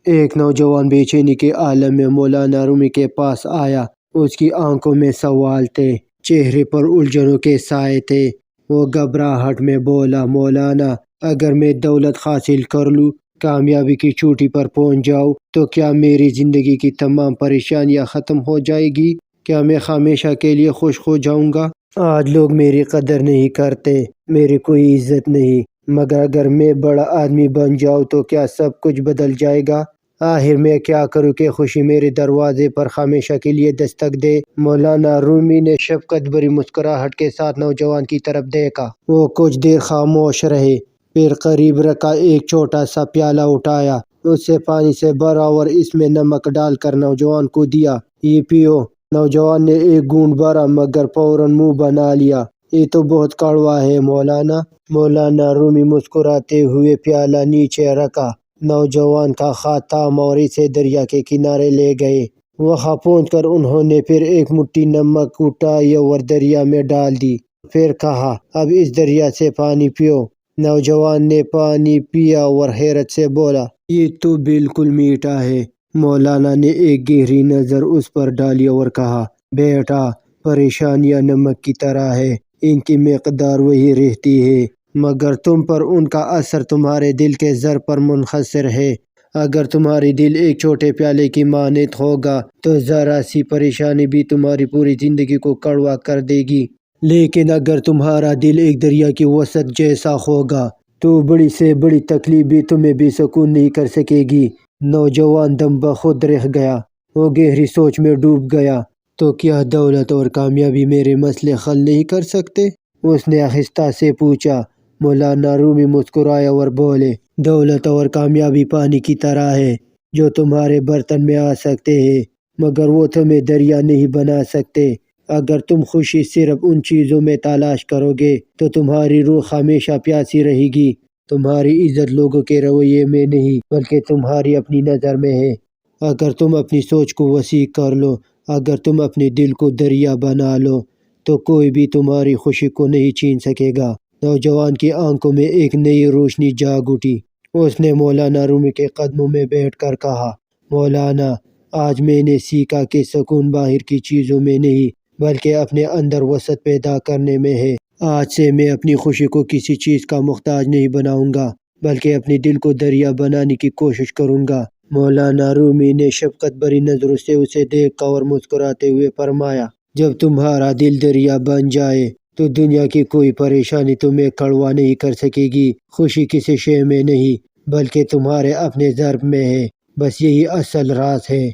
ایک نوجوان بے چینی کے عالم میں مولانا رومی کے پاس آیا۔ اس کی آنکھوں میں سوال تھے، چہرے پر الجھنوں کے سائے تھے۔ وہ گھبراہٹ میں بولا، مولانا، اگر میں دولت حاصل کر لوں، کامیابی کی چوٹی پر پہنچ جاؤں تو کیا میری زندگی کی تمام پریشانیاں ختم ہو جائے گی؟ کیا میں ہمیشہ کے لیے خوش ہو جاؤں گا؟ آج لوگ میری قدر نہیں کرتے، میری کوئی عزت نہیں، مگر اگر میں بڑا آدمی بن جاؤں تو کیا سب کچھ بدل جائے گا؟ آخر میں کیا کروں کہ خوشی میرے دروازے پر ہمیشہ کے لیے دستک دے؟ مولانا رومی نے شفقت بھری مسکراہٹ کے ساتھ نوجوان کی طرف دیکھا۔ وہ کچھ دیر خاموش رہے، پھر قریب رکھا ایک چھوٹا سا پیالہ اٹھایا، اسے پانی سے بھرا اور اس میں نمک ڈال کر نوجوان کو دیا۔ یہ پیو۔ نوجوان نے ایک گھونٹ بھرا مگر فوراً منہ بنا لیا۔ یہ تو بہت کڑوا ہے مولانا۔ مولانا رومی مسکراتے ہوئے پیالہ نیچے رکھا، نوجوان کا ہاتھ تھاما اور اسے دریا کے کنارے لے گئے۔ وہاں پہنچ کر انہوں نے پھر ایک مٹھی نمک اٹھائی اور دریا میں ڈال دی۔ پھر کہا، اب اس دریا سے پانی پیو۔ نوجوان نے پانی پیا اور حیرت سے بولا، یہ تو بالکل میٹھا ہے۔ مولانا نے ایک گہری نظر اس پر ڈالی اور کہا، بیٹا، پریشانیاں نمک کی طرح ہے، ان کی مقدار وہی رہتی ہے، مگر تم پر ان کا اثر تمہارے دل کے زر پر منحصر ہے۔ اگر تمہاری دل ایک چھوٹے پیالے کی مانند ہوگا تو ذرا سی پریشانی بھی تمہاری پوری زندگی کو کڑوا کر دے گی، لیکن اگر تمہارا دل ایک دریا کی وسعت جیسا ہوگا تو بڑی سے بڑی تکلیف بھی تمہیں بے سکون نہیں کر سکے گی۔ نوجوان دم بخود رہ گیا، وہ گہری سوچ میں ڈوب گیا۔ تو کیا دولت اور کامیابی میرے مسئلے حل نہیں کر سکتے؟ اس نے آہستہ سے پوچھا۔ مولانا رومی مسکرائے اور بولے، دولت اور کامیابی پانی کی طرح ہے جو تمہارے برتن میں آ سکتے ہیں، مگر وہ تمہیں دریا نہیں بنا سکتے۔ اگر تم خوشی صرف ان چیزوں میں تلاش کرو گے تو تمہاری روح ہمیشہ پیاسی رہے گی۔ تمہاری عزت لوگوں کے رویے میں نہیں بلکہ تمہاری اپنی نظر میں ہے۔ اگر تم اپنی سوچ کو وسیع کر لو، اگر تم اپنے دل کو دریا بنا لو تو کوئی بھی تمہاری خوشی کو نہیں چھین سکے گا۔ نوجوان کی آنکھوں میں ایک نئی روشنی جاگ اٹھی۔ اس نے مولانا رومی کے قدموں میں بیٹھ کر کہا، مولانا، آج میں نے سیکھا کہ سکون باہر کی چیزوں میں نہیں بلکہ اپنے اندر وسعت پیدا کرنے میں ہے۔ آج سے میں اپنی خوشی کو کسی چیز کا محتاج نہیں بناؤں گا بلکہ اپنے دل کو دریا بنانے کی کوشش کروں گا۔ مولانا رومی نے شفقت بھری نظروں سے اسے دیکھا اور مسکراتے ہوئے فرمایا، جب تمہارا دل دریا بن جائے تو دنیا کی کوئی پریشانی تمہیں کڑوا نہیں کر سکے گی۔ خوشی کسی شے میں نہیں بلکہ تمہارے اپنے ضرب میں ہے، بس یہی اصل راز ہے۔